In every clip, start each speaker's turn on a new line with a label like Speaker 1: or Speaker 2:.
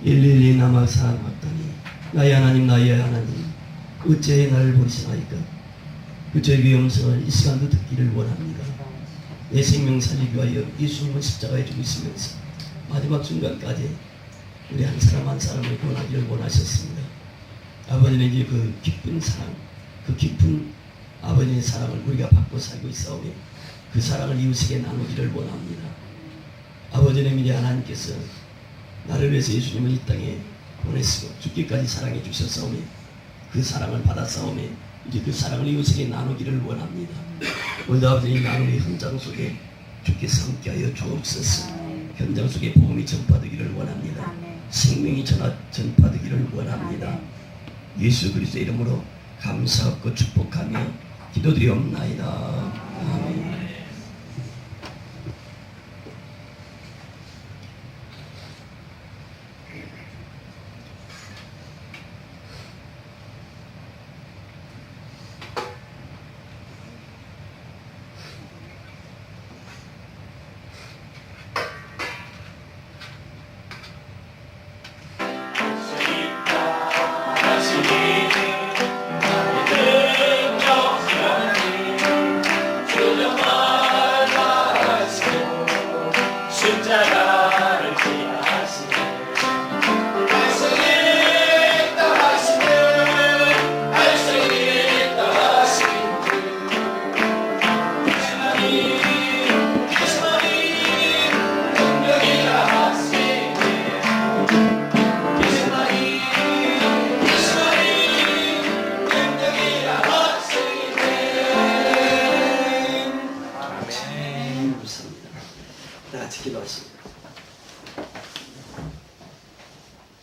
Speaker 1: 일일이 남아 사랑받더니 나의 하나님 나의 하나님 어찌 나를 버리시나이까. 그 죄의 음성을 이 시간도 듣기를 원합니다. 내 생명 살리기 위하여 예수님은 십자가에 죽으시면서 마지막 순간까지 우리 한 사람 한 사람을 구원하기를 원하셨습니다. 아버지는 이제 그 깊은 사랑, 그 깊은 아버지의 사랑을 우리가 받고 살고 있사오니 그 사랑을 이웃에게 나누기를 원합니다. 아버지는 이제 하나님께서 나를 위해서 예수님을 이 땅에 보내시고 죽기까지 사랑해 주셨사오니 그 사랑을 받았사오니 이제 그 사랑을 이웃에게 나누기를 원합니다. 오늘 아버지의 나눔의 현장 속에 주께서 함께하여 주옵소서. 현장 속에 복음이 전파되기를 원합니다. 생명이 전파되기를 원합니다. 예수 그리스도의 이름으로 감사하고 축복하며 기도드리옵나이다. 아멘.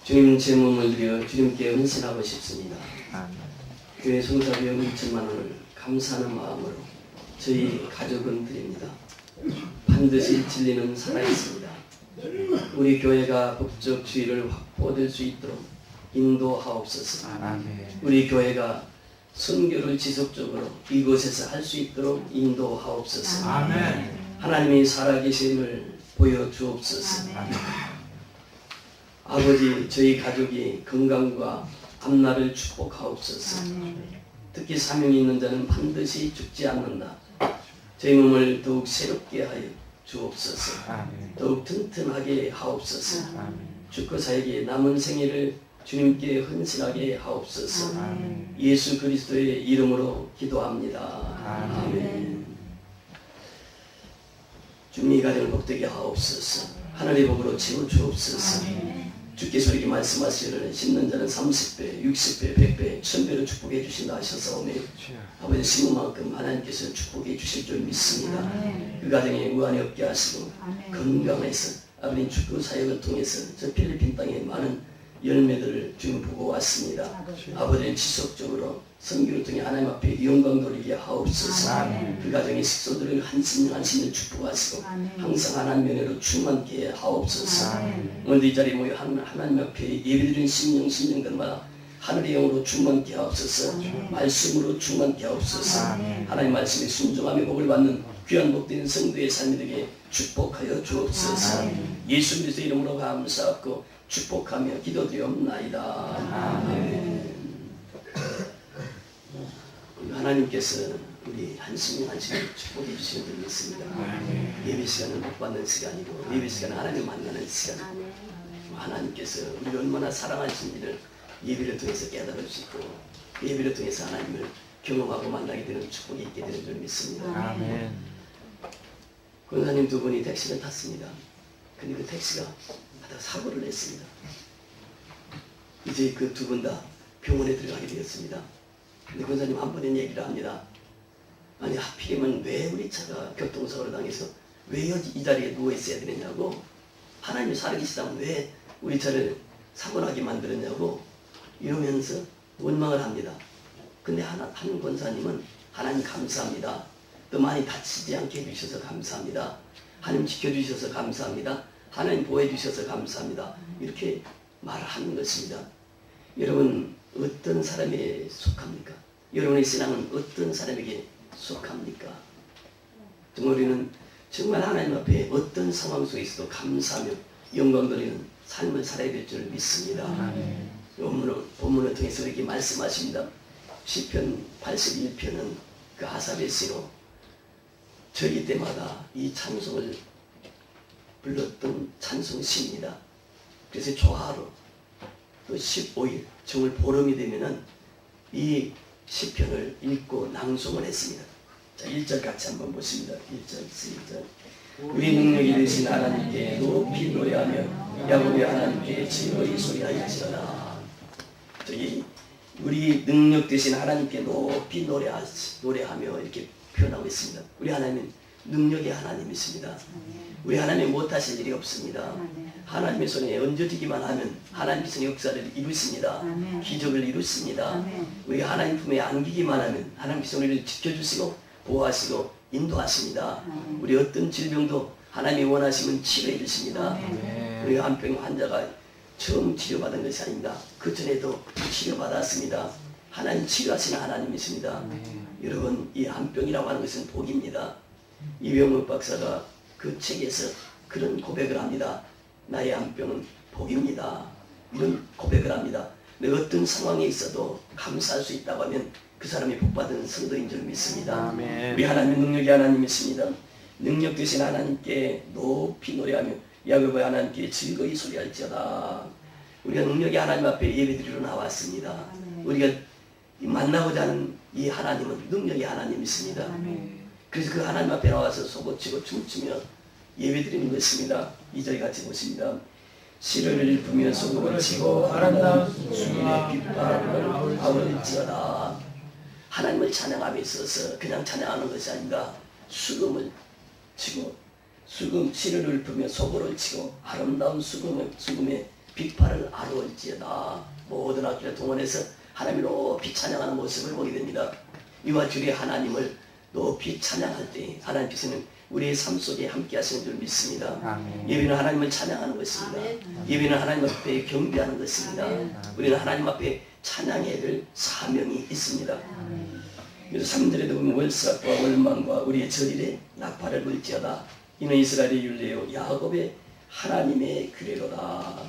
Speaker 1: 주님 제 몸을 드려 주님께 헌신하고 싶습니다. 교회 송사비용 2천만 원을 감사하는 마음으로 저희 가족은 드립니다. 반드시 진리는 살아있습니다. 우리 교회가 법적 주의를 확보될 수 있도록 인도하옵소서. 우리 교회가 선교를 지속적으로 이곳에서 할 수 있도록 인도하옵소서. 하나님이 살아계심을 보여주옵소서. 아버지 저희 가족이 건강과 앞날을 축복하옵소서. 특히 사명이 있는 자는 반드시 죽지 않는다. 저희 몸을 더욱 새롭게 하여 주옵소서. 더욱 튼튼하게 하옵소서. 죽고 살기 남은 생애를 주님께 헌신하게 하옵소서. 예수 그리스도의 이름으로 기도합니다. 아멘. 주님의 가정을 복되게 하옵소서. 하늘의 복으로 채워주옵소서. 주께서 이렇게 말씀하시기를 심는 자는 30배, 60배, 100배, 1000배로 축복해 주신다 하셔서오니 아버지 심은 만큼 하나님께서 축복해 주실 줄 믿습니다. 그 가정에 우환이 없게 하시고 건강해서 아버지 축구 사역을 통해서 저 필리핀 땅에 많은 열매들을 주님 보고 왔습니다. 아버지는 지속적으로 선교를 통해 하나님 앞에 영광 돌리게 하옵소서. 그 가정의 식소들을 한심한 축복하시고 항상 하나님 은혜로 충만케 하옵소서. 오늘 이 자리에 모여 하나님 앞에 예배드린 심령들마다 하늘의 영으로 충만케 하옵소서. 말씀으로 충만케 하옵소서. 하나님 말씀에 순종하며 복을 받는 귀한 복된 성도의 삶이 되게 축복하여 주옵소서. 예수 그리스도 이름으로 감사하고 축복하며 기도드리옵나이다. 아멘. 하나님께서 우리 한심을 축복해 주시는 줄 믿습니다. 예배 시간은 복 받는 시간이고 예배 시간은 하나님 만나는 시간. 하나님께서 우리 얼마나 사랑하시는지를 예배를 통해서 깨달을 수 있고 예배를 통해서 하나님을 경험하고 만나게 되는 축복이 있게 되는 줄 믿습니다.
Speaker 2: 아멘.
Speaker 1: 권사님 두 분이 택시를 탔습니다. 근데 그 택시가 하다가 사고를 냈습니다. 이제 그 두 분 다 병원에 들어가게 되었습니다. 근데 권사님 한 번은 얘기를 합니다. 아니 하필이면 왜 우리 차가 교통사고를 당해서 왜 이 자리에 누워 있어야 되느냐고, 하나님이 살아계시다면 왜 우리 차를 사고 나게 만들었냐고 이러면서 원망을 합니다. 근데 한 권사님은 하나님 감사합니다. 또 많이 다치지 않게 해주셔서 감사합니다. 하나님 지켜주셔서 감사합니다. 하나님 보호해주셔서 감사합니다. 이렇게 말을 하는 것입니다. 여러분 어떤 사람에 속합니까? 여러분의 신앙은 어떤 사람에게 속합니까? 정말 우리는 정말 하나님 앞에 어떤 상황 속에서도 감사하며 영광 돌리는 삶을 살아야 될 줄 믿습니다. 본문을 통해서 이렇게 말씀하십니다. 시편 81편은 그 아삽의 시로 절기 때마다 이 찬송을 불렀던 찬송시입니다. 그래서 조하로 또 15일 정월 보름이 되면은 이 시편을 읽고 낭송을 했습니다. 자, 1절 같이 한번 보십니다. 1절 시작. 우리 능력이 되신 하나님께 높이 노래하며 야곱의 하나님께 즐거이 소리하였지어다. 저기 우리 능력 되신 하나님께 높이 노래하며 이렇게 표현하고 있습니다. 우리 하나님은 능력의 하나님이십니다. 우리 하나님이 못하실 일이 없습니다. 하나님의 손에 얹어지기만 하면 하나님께서 역사를 이루십니다. 기적을 이루십니다. 우리가 하나님 품에 안기기만 하면 하나님께서 우리를 지켜주시고 보호하시고 인도하십니다. 우리 어떤 질병도 하나님이 원하시면 치료해 주십니다. 우리가 한병 환자가 처음 치료받은 것이 아닙니다. 그 전에도 치료받았습니다. 하나님 치료하시는 하나님이십니다. 여러분, 이 한병이라고 하는 것은 복입니다. 이병욱 박사가 그 책에서 그런 고백을 합니다. 나의 한병은 복입니다. 이런 고백을 합니다. 내가 어떤 상황에 있어도 감사할 수 있다고 하면 그 사람이 복받은 성도인 줄 믿습니다.
Speaker 2: 아멘.
Speaker 1: 우리 하나님은 능력의 하나님이십니다. 능력 되신 하나님께 높이 노래하며 야곱의 하나님께 즐거이 소리할지어다. 우리가 능력의 하나님 앞에 예배드리러 나왔습니다. 우리가 만나고자 하는 이 하나님은 능력의 하나님이십니다. 그래서 그 하나님 앞에 나와서 소고치고 춤추며 예배드리는 것입니다. 2절 같이 보십니다. 시를 읊으며 소금을 치고 아름다운 수금의 빗바람을 아울릴지어다. 하나님을 찬양함에 있어서 그냥 찬양하는 것이 아니라 수금을 치고 시를 읊으며 소고를 치고 아름다운 수금의 빗발을 아울릴지어다. 모든 악기를 동원해서 하나님을 높이 찬양하는 모습을 보게 됩니다. 이와 주의 하나님을 높이 찬양할 때 하나님께서는 우리의 삶 속에 함께 하시는 줄 믿습니다.
Speaker 2: 아멘.
Speaker 1: 예배는 하나님을 찬양하는 것입니다. 예배는 하나님 앞에 경배하는 것입니다. 우리는 하나님 앞에 찬양해야 될 사명이 있습니다. 그래서 3절에도 보면 월삭과 월망과 우리의 절일에 나팔을 불지어다. 이는 이스라엘의 율례요 야곱의 하나님의 규례로다.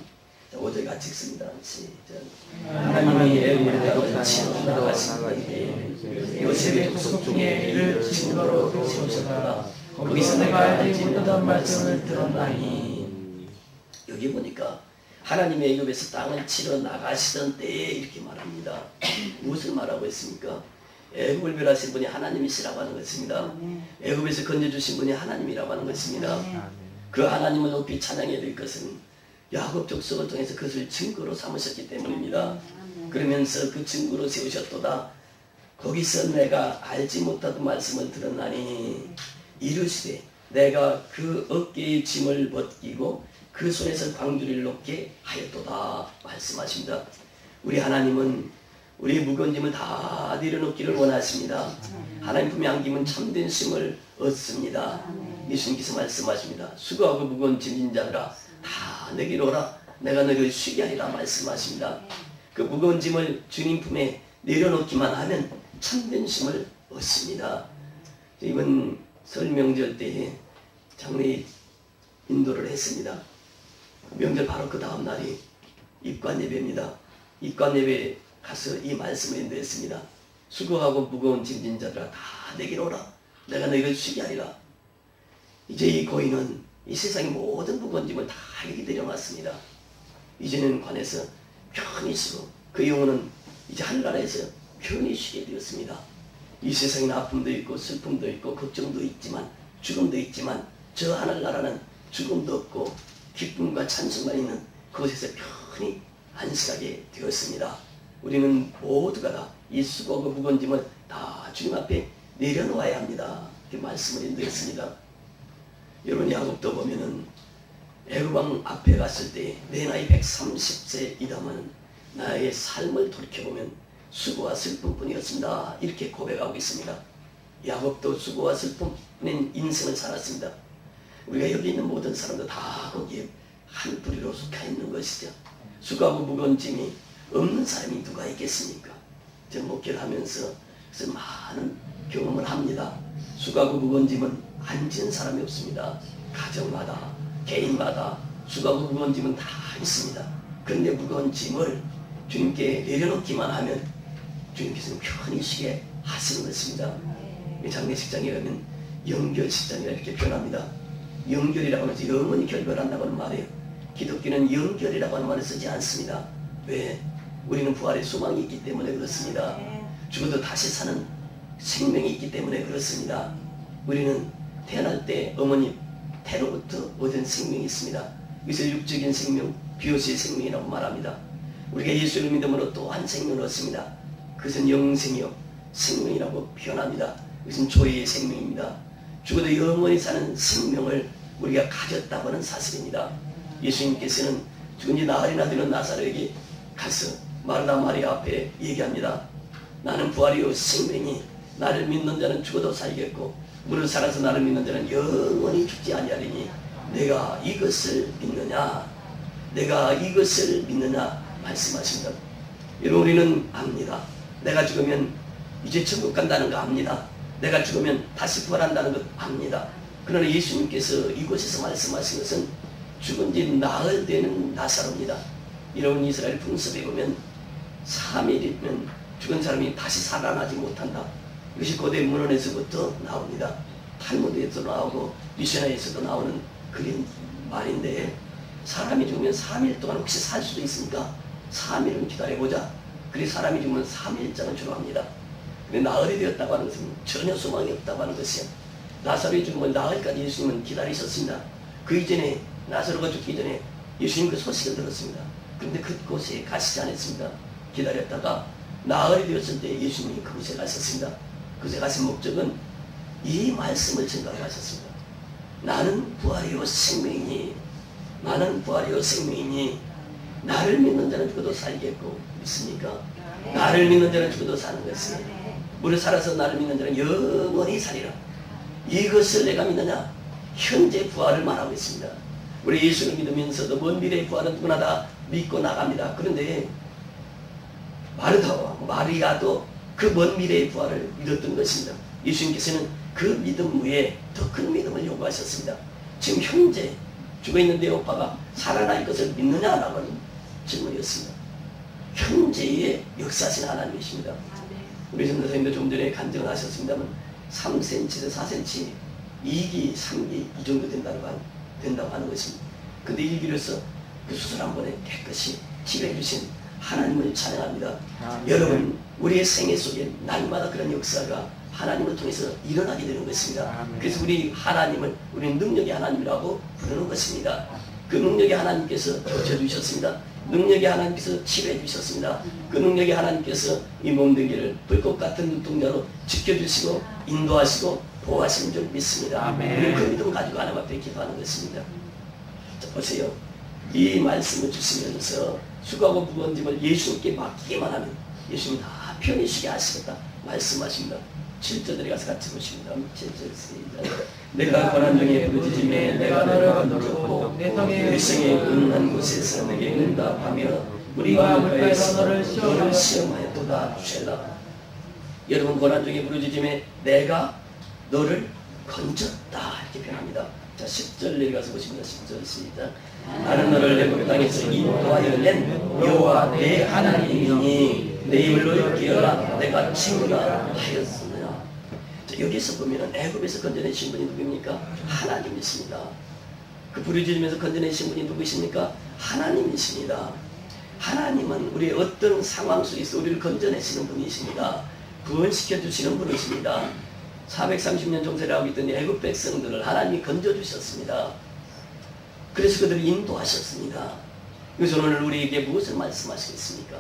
Speaker 1: 5절 같이 읽습니다. 시작. 하나님이 애굽에서 치러 나가신 때에 요셉의 족속 중에 이를 증거로 세우셨다. 거기서 내가 알지 못하던 말씀을 들었나니. 여기 보니까 하나님의 애굽에서 땅을 치러 나가시던 때에 이렇게 말합니다. 무엇을 말하고 있습니까? 애굽을 멸하신 분이 하나님이시라고 하는 것입니다. 애굽에서 건져주신 분이 하나님이라고 하는 것입니다. 그 하나님을 높이 찬양해야 될 것은 야곱 족속을 통해서 그것을 증거로 삼으셨기 때문입니다. 그러면서 그 증거로 세우셨도다. 거기서 내가 알지 못하던 말씀을 들었나니 이르시되 내가 그 어깨의 짐을 벗기고 그 손에서 광주리를 놓게 하였도다 말씀하십니다. 우리 하나님은 우리의 무거운 짐을 다 내려놓기를 원하십니다. 하나님 품에 안기면 참된 쉼을 얻습니다. 예수님께서 말씀하십니다. 수고하고 무거운 짐진 자들아 다 내게로 오라. 내가 너를 쉬게 하리라 말씀하십니다. 그 무거운 짐을 주님 품에 내려놓기만 하면 참된 쉼을 얻습니다. 이번 설 명절 때에 장례 인도를 했습니다. 명절 바로 그 다음 날이 입관 예배입니다. 입관 예배 가서 이 말씀을 인도했습니다. 수고하고 무거운 짐진 자들아 다 내게로 오라. 내가 너희를 쉬게 하리라. 이제 이 고인은 이 세상의 모든 무거운 짐을 다 이렇게 내려놨습니다. 이제는 관에서 편히 쉬고 그 영혼은 이제 하늘나라에서 편히 쉬게 되었습니다. 이 세상에 아픔도 있고 슬픔도 있고 걱정도 있지만 죽음도 있지만 저 하늘나라는 죽음도 없고 기쁨과 찬송만 있는 그곳에서 편히 안식하게 되었습니다. 우리는 모두가 다 이 수고하고 무거운 짐을 다 주님 앞에 내려놓아야 합니다. 이렇게 말씀을 인도했습니다. 여러분 야곱도 보면은 애굽왕 앞에 갔을 때 내 나이 130세이다만 나의 삶을 돌이켜보면 수고와 슬픔뿐이었습니다. 이렇게 고백하고 있습니다. 야곱도 수고와 슬픔뿐인 인생을 살았습니다. 우리가 여기 있는 모든 사람도 다 거기에 한 뿌리로 속해 있는 것이죠. 수고하고 무거운 짐이 없는 사람이 누가 있겠습니까? 제가 목회를 하면서 그래서 많은 경험을 합니다. 수고하고 무거운 짐은 안 지는 사람이 없습니다. 가정마다 개인마다 수고하고 무거운 짐은 다 있습니다. 그런데 무거운 짐을 주님께 내려놓기만 하면 주님께서는 편히 쉬게 하시는 것입니다. 장례식장에 가면 영결식장이라 이렇게 표현합니다. 영결이라고 해서 영원히 결별한다고 하는 말이에요. 기독교는 영결이라고 하는 말을 쓰지 않습니다. 왜? 우리는 부활의 소망이 있기 때문에 그렇습니다. 죽어도 다시 사는 생명이 있기 때문에 그렇습니다. 우리는 태어날 때 어머니 태로부터 얻은 생명이 있습니다. 이것을 육적인 생명, 비오스의 생명이라고 말합니다. 우리가 예수를 믿음으로 또 한 생명을 얻습니다. 그것은 영생이요 생명이라고 표현합니다. 이것은 조의의 생명입니다. 죽어도 영원히 사는 생명을 우리가 가졌다고 하는 사실입니다. 예수님께서는 죽은 지 나흘이나 되는 나사로에게 가서 마르다 마리아 앞에 얘기합니다. 나는 부활이요 생명이 나를 믿는 자는 죽어도 살겠고 무릇 살아서 나를 믿는 자는 영원히 죽지 아니하리니 내가 이것을 믿느냐? 내가 이것을 믿느냐? 말씀하십니다. 여러분 우리는 압니다. 내가 죽으면 이제 천국 간다는 거 압니다. 내가 죽으면 다시 부활한다는 것 압니다. 그러나 예수님께서 이곳에서 말씀하신 것은 죽은 지 나흘 되는 나사로입니다. 여러분 이스라엘 풍습에 보면 3일이면 죽은 사람이 다시 살아나지 못한다. 이것이 고대 문헌에서부터 나옵니다. 탈무드에서도 나오고 미시나에서도 나오는 그런 말인데 사람이 죽으면 3일 동안 혹시 살 수도 있습니까? 3일은 기다려보자. 그래서 사람이 죽으면 3일장을 주로 합니다. 근데 나흘이 되었다고 하는 것은 전혀 소망이 없다고 하는 것이요. 나사로의 죽음을 나흘까지 예수님은 기다리셨습니다. 그 이전에 나사로가 죽기 전에 예수님 그 소식을 들었습니다. 그런데 그곳에 가시지 않았습니다. 기다렸다가 나흘이 되었을 때 예수님이 그곳에 가셨습니다. 그곳에 가신 목적은 이 말씀을 전가하셨습니다. 나는 부활이요 생명이니 나는 부활이요 생명이니 나를 믿는 자는 죽어도 살겠고 믿습니까? 나를 믿는 자는 죽어도 사는 것이니 무릇 살아서 나를 믿는 자는 영원히 살리라. 이것을 내가 믿느냐? 현재 부활을 말하고 있습니다. 우리 예수를 믿으면서도 먼 미래의 부활은 누구나 다 믿고 나갑니다. 그런데 마르다와 마리아도 그 먼 미래의 부활을 믿었던 것입니다. 예수님께서는 그 믿음 위에 더 큰 믿음을 요구하셨습니다. 지금 현재 죽어있는 내 오빠가 살아날 것을 믿느냐라고 하는 질문이었습니다. 현재의 역사하신 하나님이십니다. 우리 전도사님도 좀 전에 간증을 하셨습니다만 3cm에서 4cm 2기, 3기 이 정도 된다고 하는 것입니다. 근데 1기로서 그 수술 한 번에 깨끗이 치료해 주신 하나님을 찬양합니다. 여러분 우리의 생애 속에 날마다 그런 역사가 하나님을 통해서 일어나게 되는 것입니다. 그래서 우리 하나님을 우리는 능력의 하나님이라고 부르는 것입니다. 그 능력의 하나님께서 고쳐주셨습니다. 능력의 하나님께서 치료해 주셨습니다. 그 능력의 하나님께서 이 몸뚱이를 불꽃 같은 눈동자로 지켜주시고 인도하시고 보호하시는 줄 믿습니다. 우리는 그 믿음 가지고 하나님 앞에 기도하는 것입니다. 자, 보세요. 이 말씀을 주시면서 수고하고 무거운 짐을 예수님께 맡기기만 하면 예수님이 다 편히 쉬게 하시겠다 말씀하십니다. 7절에 가서 같이 보십니다. 7절 시작. 내가 고난 중에 부르짖음에 내가 너를 건드렸고 내 성에 응한 곳에서 내게 응답하며 우리가 물가에서 너를 시험하였도다 주실라. 여러분 고난 중에 부르짖음에 내가 너를 건졌다 이렇게 표현합니다. 자 10절 내려가서 보십니다. 10절 시작. 나는 너를 애굽 땅에서 인도하여 낸 여호와 내 하나님이니 내 입을 너희 깨어라 내가 친구라 하였으나. 여기서 보면 애굽에서 건져내신 분이 누구입니까? 하나님이십니다. 그 부르짖으면서 건져내신 분이 누구십니까? 하나님이십니다. 하나님은 우리의 어떤 상황 속에서 우리를 건져내시는 분이십니다. 구원시켜 주시는 분이십니다. 430년 종세를 하고 있던 애굽 백성들을 하나님이 건져주셨습니다. 그래서 그들을 인도하셨습니다. 그래서 오늘 우리에게 무엇을 말씀하시겠습니까?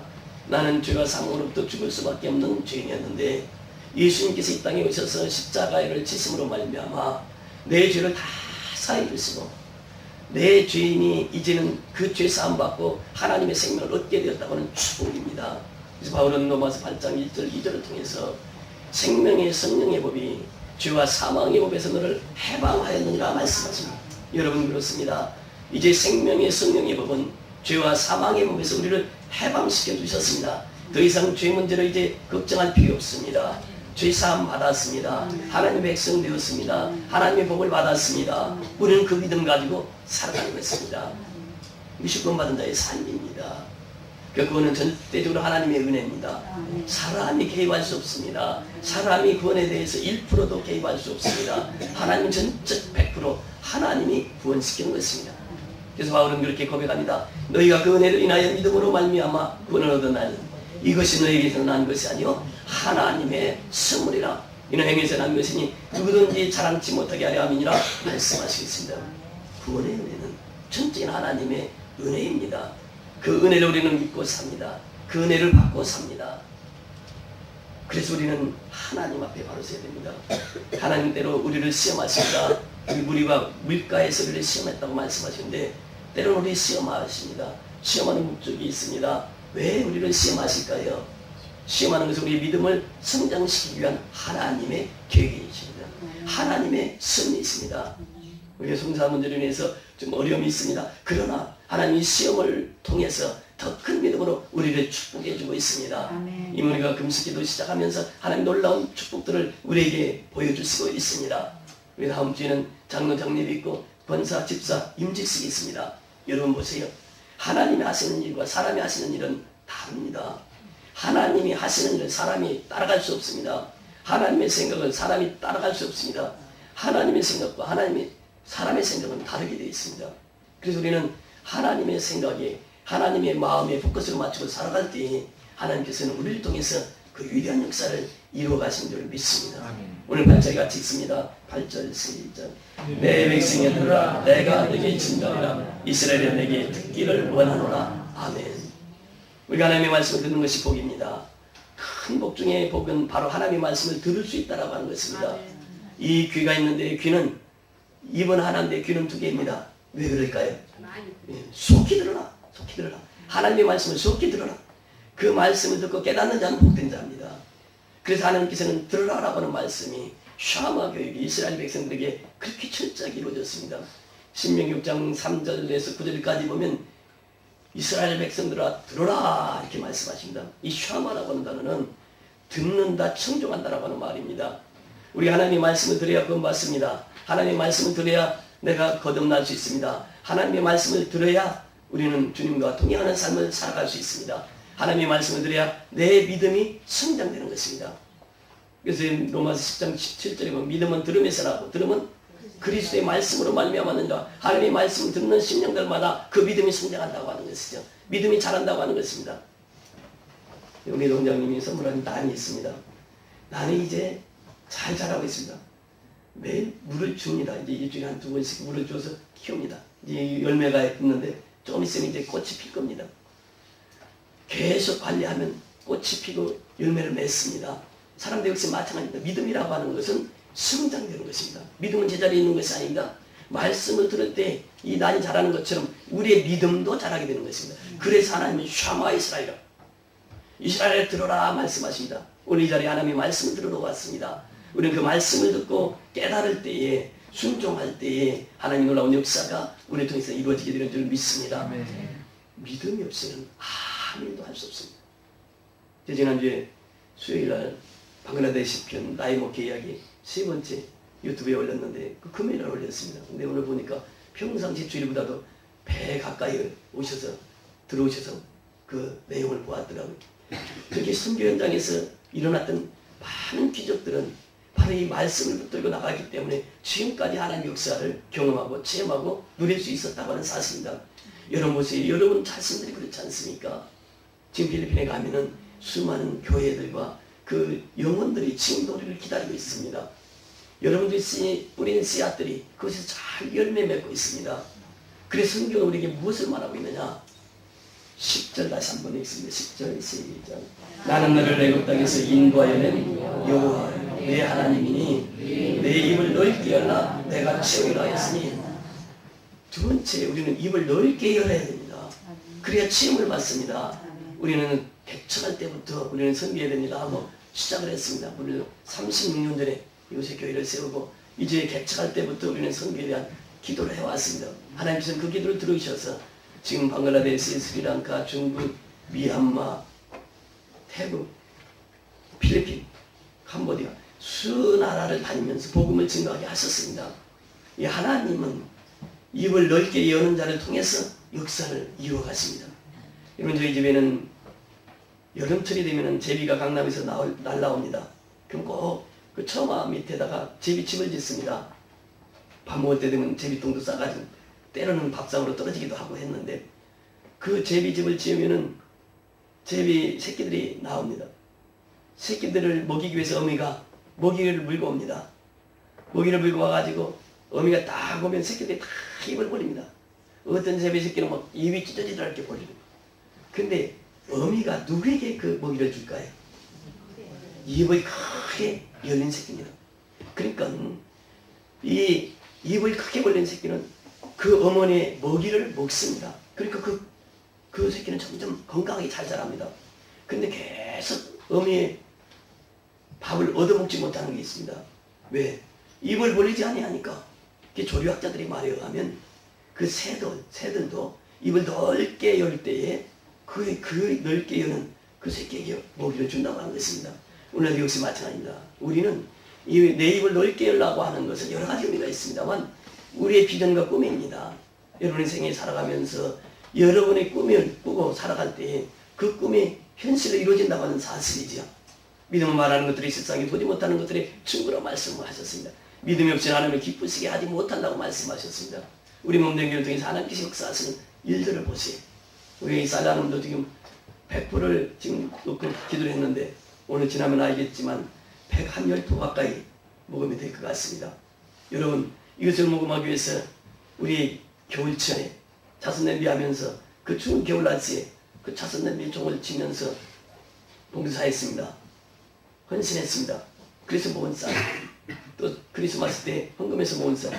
Speaker 1: 나는 죄와 사망으로부터 죽을 수밖에 없는 죄인이었는데 예수님께서 이 땅에 오셔서 십자가를 지심으로 말미암아 내 죄를 다 사해 주시고 내 죄인이 이제는 그 죄 사함 받고 하나님의 생명을 얻게 되었다고 하는 축복입니다. 그래서 바울은 로마서 8장 1절 2절을 통해서 생명의 성령의 법이 죄와 사망의 법에서 너를 해방하였느니라 말씀하십니다. 여러분 그렇습니다. 이제 생명의 성령의 법은 죄와 사망의 법에서 우리를 해방시켜 주셨습니다. 더 이상 죄 문제를 이제 걱정할 필요 없습니다. 죄 사함 받았습니다. 하나님의 백성 되었습니다. 하나님의 복을 받았습니다. 우리는 그 믿음 가지고 살아가는 것입니다. 이것이 구원받은 자의 삶입니다. 그거는 전대적으로 하나님의 은혜입니다. 사람이 개입할 수 없습니다. 사람이 구원에 대해서 1%도 개입할 수 없습니다. 하나님은 전적 100% 하나님이 구원시키는 것입니다. 그래서 바울은 그렇게 고백합니다. 너희가 그 은혜를 인하여 믿음으로 말미암아 구원을 얻었나니 이것이 너희에게서 난 것이 아니요 하나님의 선물이라. 이는 행위에서 난 것이니 누구든지 자랑치 못하게 하려 함이니라 말씀하시겠습니다. 구원의 은혜는 전적인 하나님의 은혜입니다. 그 은혜를 우리는 믿고 삽니다. 그 은혜를 받고 삽니다. 그래서 우리는 하나님 앞에 바로 서야 됩니다. 하나님대로 우리를 시험하십니다. 우리가 물가에서 우리를 시험했다고 말씀하시는데 때로는 우리 시험하십니다. 시험하는 목적이 있습니다. 왜 우리를 시험하실까요? 시험하는 것은 우리의 믿음을 성장시키기 위한 하나님의 계획이십니다. 하나님의 섭리이십니다. 우리가 송사 문제로 인해서 좀 어려움이 있습니다. 그러나 하나님이 시험을 통해서 더 큰 믿음으로 우리를 축복해 주고 있습니다. 이 우리가 금식기도 시작하면서 하나님 놀라운 축복들을 우리에게 보여주시고 있습니다. 우리 다음 주에는 장로 장립이 있고 권사 집사 임직식이 있습니다. 여러분 보세요. 하나님이 하시는 일과 사람이 하시는 일은 다릅니다. 하나님이 하시는 일은 사람이 따라갈 수 없습니다. 하나님의 생각을 사람이 따라갈 수 없습니다. 하나님의 생각과 사람의 생각은 다르게 되어 있습니다. 그래서 우리는 하나님의 생각에 하나님의 마음에 포커스를 맞추고 살아갈 때 하나님께서는 우리를 통해서 그 위대한 역사를 이루어 가신 줄 믿습니다. 오늘 발자기 같이 읽습니다. 8절 시작. 내 백성이 들으라 내가 너에게 증거하리라 이스라엘이 내게 듣기를 원하노라. 아멘. 우리가 하나님의 말씀을 듣는 것이 복입니다. 큰 복 중에 복은 바로 하나님의 말씀을 들을 수 있다라고 하는 것입니다. 이 귀가 있는데 귀는 입은 하나인데 귀는 두 개입니다. 왜 그럴까요? 속히 들어라. 속히 들어라. 하나님의 말씀을 속히 들어라. 그 말씀을 듣고 깨닫는 자는 복된 자입니다. 그래서 하나님께서는 들으라라고 하는 말씀이 샤마 교육이 이스라엘 백성들에게 그렇게 철저하게 이루어졌습니다. 신명기 6장 3절에서 9절까지 보면 이스라엘 백성들아 들어라 이렇게 말씀하십니다. 이 샤마라고 하는 단어는 듣는다, 청종한다라고 하는 말입니다. 우리 하나님의 말씀을 들어야 구원받습니다. 하나님의 말씀을 들어야 내가 거듭날 수 있습니다. 하나님의 말씀을 들어야 우리는 주님과 동행하는 삶을 살아갈 수 있습니다. 하나님의 말씀을 들어야 내 믿음이 성장되는 것입니다. 그래서 로마서 10장 17절에 보면 믿음은 들음에서 나고 들음은 그리스도의 말씀으로 말미암았느니라. 하나님의 말씀을 듣는 심령들마다 그 믿음이 성장한다고 하는 것이죠. 믿음이 자란다고 하는 것입니다. 우리 동장님이 선물한 난이 있습니다. 난이 이제 잘 자라고 있습니다. 매일 물을 줍니다. 이제 일주일에 한 2번씩 물을 줘서 키웁니다. 이제 열매가 있는데 좀 있으면 이제 꽃이 필 겁니다. 계속 관리하면 꽃이 피고 열매를 맺습니다. 사람들 역시 마찬가지입니다. 믿음이라고 하는 것은 성장되는 것입니다. 믿음은 제자리에 있는 것이 아닙니다. 말씀을 들을 때 이 난이 자라는 것처럼 우리의 믿음도 자라게 되는 것입니다. 그래서 하나님은 샤마 이스라엘에 들어라 말씀하십니다. 오늘 이 자리에 하나님의 말씀을 들으러 왔습니다. 우리는 그 말씀을 듣고 깨달을 때에 순종할 때에 하나님의 놀라운 역사가 우리를 통해서 이루어지게 되는 줄 믿습니다. 믿음이 없이는 아무 일도 할 수 없습니다. 지난주에 수요일날 방글라데시 편 나의 목회 이야기 3번째 유튜브에 올렸는데 그 금요일날 올렸습니다. 근데 오늘 보니까 평상시 주일보다도 배 가까이 들어오셔서 그 내용을 보았더라고요. 그렇게 선교 현장에서 일어났던 많은 기적들은 바로 이 말씀을 붙들고 나가기 때문에 지금까지 하나님의 역사를 경험하고 체험하고 누릴 수 있었다고 하는 사실입니다. 여러분 보세요. 여러분 자신들이 그렇지 않습니까? 지금 필리핀에 가면은 수많은 교회들과 그 영혼들이 지금도 우리를 기다리고 있습니다. 여러분들이 뿌린 씨앗들이 그것에서 잘 열매 맺고 있습니다. 그래서 성경은 우리에게 무엇을 말하고 있느냐? 10절 다시 한번 읽습니다. 10절 시작. 나는 너를 애굽 땅에서 인도하여 낸 여호와 내 하나님이니 내 입을 넓게 열라 내가 채우리라 했으니 두 번째 우리는 입을 넓게 열어야 됩니다. 그래야 체험을 받습니다. 우리는 개척할 때부터 우리는 섬겨야 됩니다 하고 시작을 했습니다. 우리는 36년 전에 이곳에 교회를 세우고 이제 개척할 때부터 우리는 섬기에 대한 기도를 해왔습니다. 하나님께서는 그 기도를 들으셔서 지금 방글라데시, 스리랑카, 중국, 미얀마, 태국, 필리핀, 캄보디아 수나라를 다니면서 복음을 증거하게 하셨습니다. 이 하나님은 입을 넓게 여는 자를 통해서 역사를 이루어갔습니다. 여러분 저희 집에는 여름철이 되면은 제비가 강남에서 날라옵니다. 그럼 꼭 그 처마 밑에다가 제비집을 짓습니다. 밥 먹을 때 되면 제비똥도 싸가지고 때로는 밥상으로 떨어지기도 하고 했는데 그 제비집을 지으면은 제비 새끼들이 나옵니다. 새끼들을 먹이기 위해서 어미가 먹이를 물고 옵니다. 먹이를 물고 와가지고 어미가 딱 오면 새끼들이 다 입을 벌립니다. 어떤 제비 새끼는 막 입이 찢어지더라게 벌리는 거예요. 근데 어미가 누구에게 그 먹이를 줄까요? 입을 크게 열린 새끼입니다. 그러니까 이 입을 크게 벌린 새끼는 그 어머니의 먹이를 먹습니다. 그러니까 그 새끼는 점점 건강하게 잘 자랍니다. 근데 계속 어미의 밥을 얻어먹지 못하는 게 있습니다. 왜? 입을 벌리지 아니하니까. 조류학자들이 말에 의하면 그 새들도 입을 넓게 열 때에 그 넓게 여는 그 새끼에게 먹이를 준다고 하는 것입니다. 오늘도 역시 마찬가지입니다. 우리는 내 입을 넓게 열라고 하는 것은 여러 가지 의미가 있습니다만 우리의 비전과 꿈입니다. 여러분의 생에 살아가면서 여러분의 꿈을 꾸고 살아갈 때에 그 꿈이 현실로 이루어진다고 하는 사실이죠. 믿음을 말하는 것들이 세상에 보지 못하는 것들이 충분한 말씀을 하셨습니다. 믿음이 없이 하나님을 기쁘시게 하지 못한다고 말씀하셨습니다. 우리 몸된 교를 통해서 하나님께서 역사하시는 일들을 보세요. 우리 쌀라놈도 지금 100%를 지금 놓고 기도를 했는데 오늘 지나면 알겠지만 110통 가까이 먹으면 될 것 같습니다. 여러분 이것을 먹음하기 위해서 우리 겨울철에 자선냄비 하면서 그 추운 겨울 날씨에 그 자선냄비 종을 치면서 봉사했습니다. 헌신했습니다. 그래서 먹은 쌀, 또 크리스마스 때 헌금해서 먹은 쌀,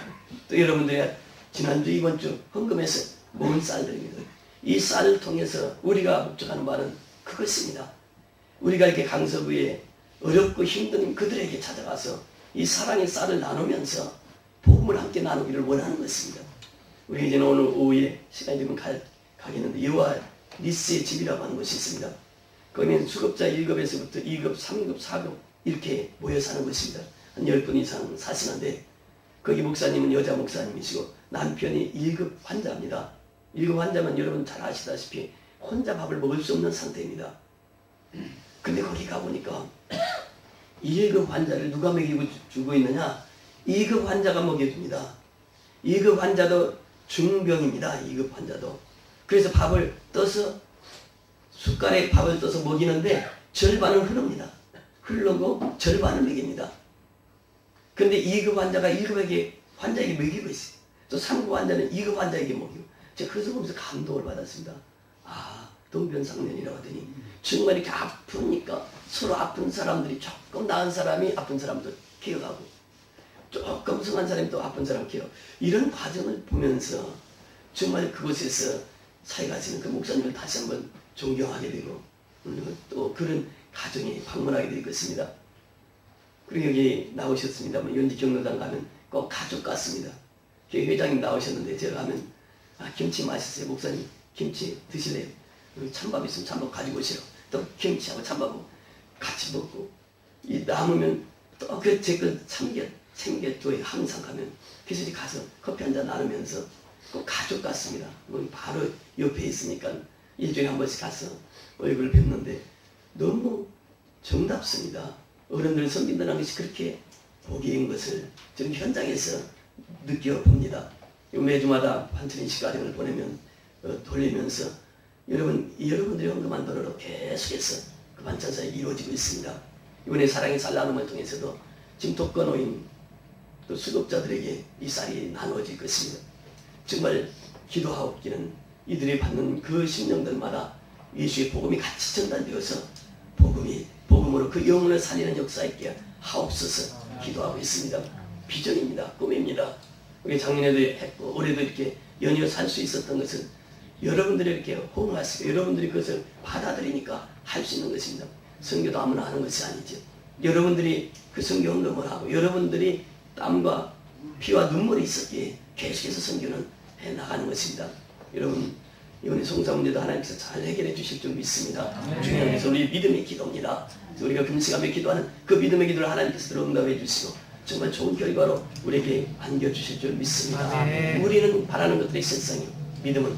Speaker 1: 또 여러분들이 지난주 이번주 헌금해서 먹은 쌀들입니다. 이 쌀을 통해서 우리가 목적하는 바는 그것입니다. 우리가 이렇게 강서구에 어렵고 힘든 그들에게 찾아가서 이 사랑의 쌀을 나누면서 복음을 함께 나누기를 원하는 것입니다. 우리 이제는 오늘 오후에 시간이 되면 가겠는데 여호와 니스의 집이라고 하는 곳이 있습니다. 거기는 수급자 1급에서부터 2급, 3급, 4급 이렇게 모여 사는 것입니다. 한 10분 이상 사시는데 거기 목사님은 여자 목사님이시고 남편이 1급 환자입니다. 1급 환자면 여러분 잘 아시다시피 혼자 밥을 먹을 수 없는 상태입니다. 근데 거기 가보니까 1급 환자를 누가 먹이고 주고 있느냐? 2급 환자가 먹여줍니다. 2급 환자도 중병입니다. 2급 환자도. 그래서 밥을 떠서 숟갈에 밥을 떠서 먹이는데 절반은 흐릅니다. 흐르고 절반을 먹입니다. 근데 2급 환자가 1급에게 환자에게 먹이고 있어요. 또 3급 환자는 2급 환자에게 먹이고. 제가 그것을 보면서 감동을 받았습니다. 아, 동변상련이라고 하더니 정말 이렇게 아프니까 서로 아픈 사람들이 조금 나은 사람이 아픈 사람도 기억하고 조금 성한 사람이 또 아픈 사람 기억. 이런 과정을 보면서 정말 그곳에서 사역하시는 그 목사님을 다시 한번 존경하게 되고 또 그런 가정에 방문하게 될 것입니다. 그리고 여기 나오셨습니다만 연지 경로당 가면 꼭 가족 같습니다. 교회 회장님 나오셨는데 제가 가면 김치 맛있어요. 목사님 김치 드실래요? 찬밥 있으면 찬밥 가지고 오시라. 또 김치하고 찬밥하고 같이 먹고 이 남으면 또 그 제 거 챙겨줘요. 항상 가면 그래서 가서 커피 한잔 나누면서 꼭 가족 같습니다. 바로 옆에 있으니까 일주일에 한 번씩 가서 얼굴을 뵙는데 너무 정답습니다. 어른들 섬긴다는 것이 그렇게 복인 것을 저는 현장에서 느껴봅니다. 매주마다 반천인식 가정을 보내면 돌리면서 여러분들이 헌금한 돈으로 계속해서 그 반찬 사역이 이루어지고 있습니다. 이번에 사랑의 쌀 나눔을 통해서도 지금 독거노인 또 수급자들에게 이 쌀이 나누어질 것입니다. 정말 기도하옵기는 이들이 받는 그 심령들마다 예수의 복음이 같이 전달되어서 복음으로 그 영혼을 살리는 역사 있게 하옵소서 기도하고 있습니다. 비전입니다. 꿈입니다. 우리 작년에도 했고 올해도 이렇게 연이어 살 수 있었던 것은 여러분들이 이렇게 호응하시고 여러분들이 그것을 받아들이니까 할 수 있는 것입니다. 선교도 아무나 하는 것이 아니죠. 여러분들이 그 선교 헌금을 하고 여러분들이 땀과 피와 눈물이 있었기에 계속해서 선교는 해나가는 것입니다. 여러분 이번에 송사 문제도 하나님께서 잘 해결해 주실 줄 믿습니다. 주님께서 우리 믿음의 기도입니다. 우리가 금식하며 기도하는 그 믿음의 기도를 하나님께서 응답해 주시고 정말 좋은 결과로 우리에게 안겨주실 줄 믿습니다. 우리는 바라는 것들이 세상이요. 믿음은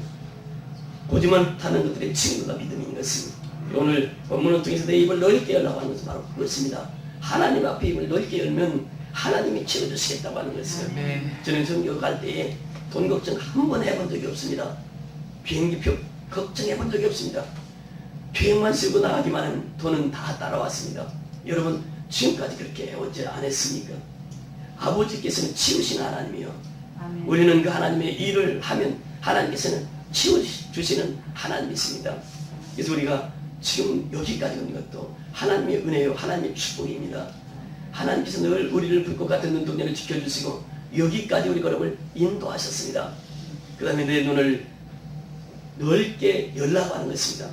Speaker 1: 고집만 타는 것들의 친구가 믿음인 것입니다. 오늘 본문을 통해서 내 입을 넓게 열라고 하는 것은 바로 그것입니다. 하나님 앞에 입을 넓게 열면 하나님이 채워주시겠다고 하는 것이에요. 저는 전교 갈 때에 돈 걱정 한 번 해본 적이 없습니다. 비행기표 걱정해본 적이 없습니다. 비행만 쓰고 나가기만 하면 돈은 다 따라왔습니다. 여러분 지금까지 그렇게 해오지 않았습니까? 아버지께서는 치우시는 하나님이요.
Speaker 2: 아멘.
Speaker 1: 우리는 그 하나님의 일을 하면 하나님께서는 치워주시는 하나님이십니다. 그래서 우리가 지금 여기까지 온 것도 하나님의 은혜요, 하나님의 축복입니다. 하나님께서 늘 우리를 불꽃 같은 눈동자를 지켜주시고 여기까지 우리 걸음을 인도하셨습니다. 그 다음에 내 눈을 넓게 열라고 하는 것입니다.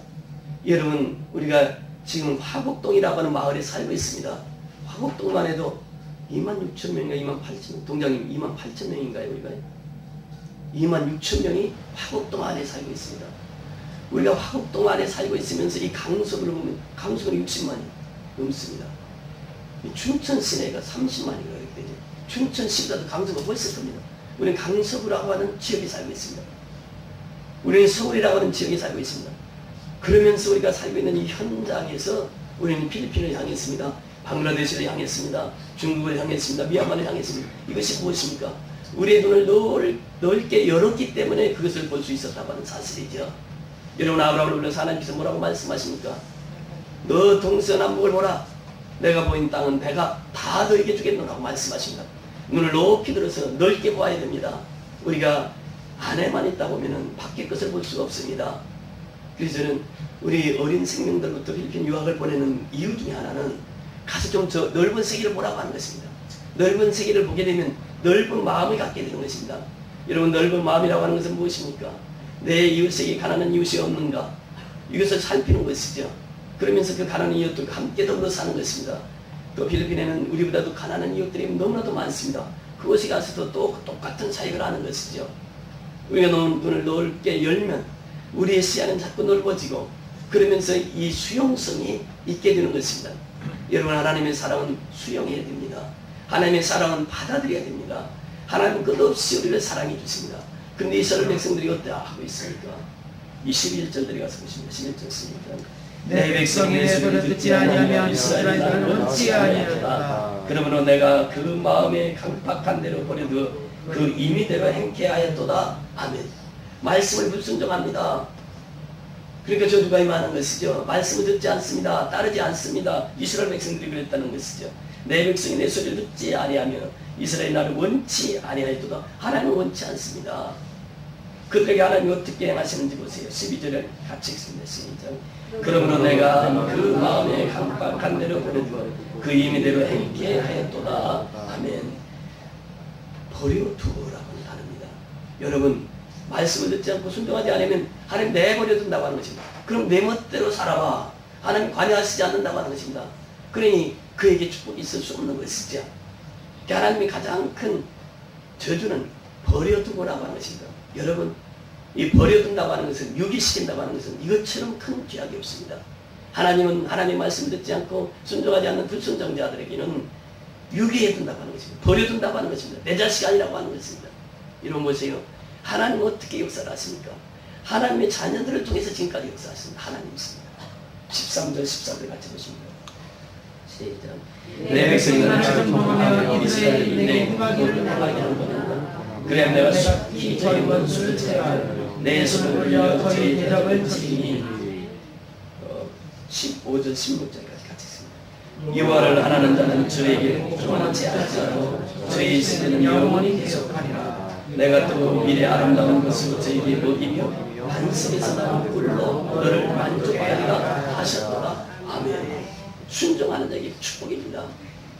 Speaker 1: 여러분 우리가 지금 화곡동이라고 하는 마을에 살고 있습니다. 화곡동만 해도 26,000명인가 28,000명, 동장님 28,000명인가요 우리가? 26,000명이 화곡동 안에 살고 있습니다. 우리가 화곡동 안에 살고 있으면서 이 강석을 보면 강석은 60만이 넘습니다. 이 춘천 시내가 30만이가 그렇기 때문에 춘천시보다도 강석은 훨씬 큽니다. 우리는 강서구라고 하는 지역에 살고 있습니다. 우리는 서울이라고 하는 지역에 살고 있습니다. 그러면서 우리가 살고 있는 이 현장에서 우리는 필리핀을 향했습니다. 방글라데시를 향했습니다. 중국을 향했습니다. 미얀마를 향했습니다. 이것이 무엇입니까? 우리의 눈을 넓게 열었기 때문에 그것을 볼 수 있었다고 하는 사실이죠. 여러분 아브라함을 불러서 하나님께서 뭐라고 말씀하십니까? 너 동서남북을 보라. 내가 보인 땅은 배가 다 너에게 주겠노라고 말씀하십니다. 눈을 높이 들어서 넓게 보아야 됩니다. 우리가 안에만 있다 보면 밖의 것을 볼 수가 없습니다. 그래서 저는 우리 어린 생명들부터 필리핀 유학을 보내는 이유 중에 하나는 가서 좀 저 넓은 세계를 보라고 하는 것입니다. 넓은 세계를 보게 되면 넓은 마음을 갖게 되는 것입니다. 여러분 넓은 마음이라고 하는 것은 무엇입니까? 내 이웃에게 가난한 이웃이 없는가? 이것을 살피는 것이죠. 그러면서 그 가난한 이웃들과 함께 더불어 사는 것입니다. 또 필리핀에는 우리보다도 가난한 이웃들이 너무나도 많습니다. 그곳에 가서도 또 똑같은 사역을 하는 것이죠. 우리가 눈을 넓게 열면 우리의 시야는 자꾸 넓어지고 그러면서 이 수용성이 있게 되는 것입니다. 여러분 하나님의 사랑은 수용해야 됩니다. 하나님의 사랑은 받아들여야 됩니다. 하나님은 끝없이 우리를 사랑해 주십니다. 그런데 이스라엘 백성들이 어떻게 하고 있습니까? 21절 들어가서 보십니다. 11절 씁니다.
Speaker 3: 내 백성이 내 소리를 듣지 아니하면 이스라엘이 나를 얻지 아니하였다.
Speaker 1: 그러므로 내가 그 마음에 강팍한 대로 버려도 그 임의대로 행케 하였도다. 아멘. 말씀을 불순종합니다. 그러니까 저주가 임하는 것이죠. 말씀을 듣지 않습니다. 따르지 않습니다. 이스라엘 백성들이 그랬다는 것이죠. 내 백성이 내 소리를 듣지 아니하면 이스라엘이 나를 원치 아니하였도다. 하나님은 원치 않습니다. 그들에게 하나님이 어떻게 행하시는지 보세요. 12절을 같이 읽습니다. 시작. 그러므로 내가 그 마음에 강팍한 대로 버려두고 그 임의대로 행케 하였도다. 아멘. 버려두고라고 하랍니다. 여러분 말씀을 듣지 않고 순종하지 않으면 하나님 내버려둔다고 하는 것입니다. 그럼 내 멋대로 살아봐. 하나님 관여하시지 않는다고 하는 것입니다. 그러니 그에게 축복이 있을 수 없는 것이죠. 하나님의 가장 큰 저주는 버려두고라고 하는 것입니다. 여러분 이 버려둔다고 하는 것은 유기시킨다고 하는 것은 이것처럼 큰 죄악이 없습니다. 하나님은 하나님의 말씀을 듣지 않고 순종하지 않는 불순종자들에게는 유기해둔다고 하는 것입니다. 버려둔다고 하는 것입니다. 내 자식 아니라고 하는 것입니다. 이런 보세요. 하나님은 어떻게 역사를 하십니까? 하나님의 자녀들을 통해서 지금까지 역사하시는 하나님이십니다. 13절 14절 같이 보십니다. 시작. 내 백성이 나를 전통하며 이스라엘이 내 구하기를 행하게 하는구나. 그래 내가 속히 저희 원수를 제하여 내 손을 올려 저희 대적을 치리니. 15절 16절까지 같이 있습니다. 여호와를 하나는 자는 저에게 조만치 않지라도 저희 세대는 영원히 계속하리라. 내가 또 미래 아름다운 것으로 저에게 먹이며 반석에서 나온 꿀로 너를 만족하리라 하셨도다. 아멘. 순종하는 자에게 축복입니다.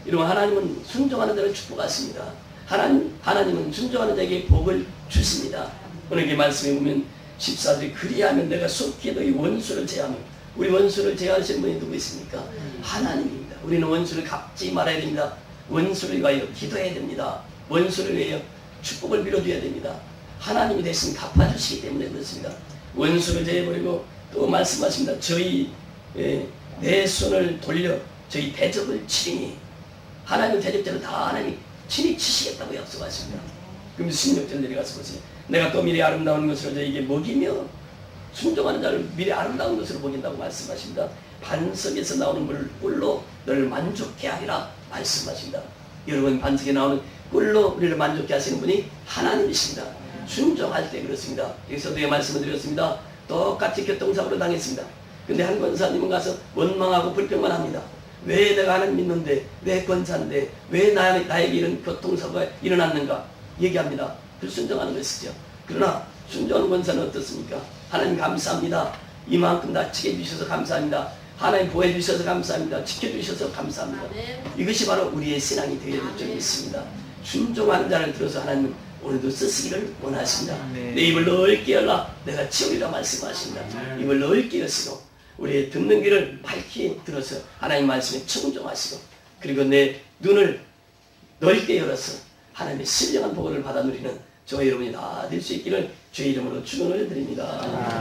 Speaker 1: 이러면 하나님은 순종하는 자를 축복하십니다. 하나님은 순종하는 자에게 복을 주십니다. 오늘 이 말씀에 보면 14절에 그리하면 내가 속히 너희 원수를 제하며, 우리 원수를 제하시는 분이 누구 있습니까? 하나님입니다. 우리는 원수를 갚지 말아야 됩니다. 원수를 위하여 기도해야 됩니다. 원수를 위하여 축복을 빌어줘야 됩니다. 하나님이 대신 갚아주시기 때문에 그렇습니다. 원수를 제해버리고 또 말씀하십니다. 저희 내 손을 돌려 저희 대적을 치리니. 하나님의 대적자를 다 하나님이 친히 치시겠다고 약속하십니다. 그럼 16절 내려가서 보세요. 내가 또 미래 아름다운 것으로 저에게 먹이며 순종하는 자를 미래 아름다운 것으로 보긴다고 말씀하십니다. 반석에서 나오는 꿀로 너를 만족케 하리라 말씀하십니다. 여러분, 반석에 나오는 꿀로 우리를 만족케 하시는 분이 하나님이십니다. 순종할 때 그렇습니다. 여기서 내가 말씀을 드렸습니다. 똑같이 교통사고로 당했습니다. 근데 한 권사님은 가서 원망하고 불평만 합니다. 왜 내가 하나님 믿는데, 왜 권사인데, 왜 나에게 이런 교통사고가 일어났는가 얘기합니다. 불순종하는 것이죠. 그러나 순종하는 권사는 어떻습니까? 하나님 감사합니다. 이만큼 다치게 해주셔서 감사합니다. 하나님 보호해 주셔서 감사합니다. 지켜주셔서 감사합니다. 이것이 바로 우리의 신앙이 되어야 될 점이 있습니다. 순종하는 자를 들어서 하나님은 오늘도 쓰시기를 원하십니다. 내 입을 넓게 열라 내가 치우리라 말씀하십니다. 입을 넓게 여시고 우리의 듣는 귀를 밝히 들어서 하나님 말씀에 청종하시고, 그리고 내 눈을 넓게 열어서 하나님의 신령한 복을 받아 누리는 저와 여러분이 다 될 수 있기를 주의 이름으로 축원을 드립니다.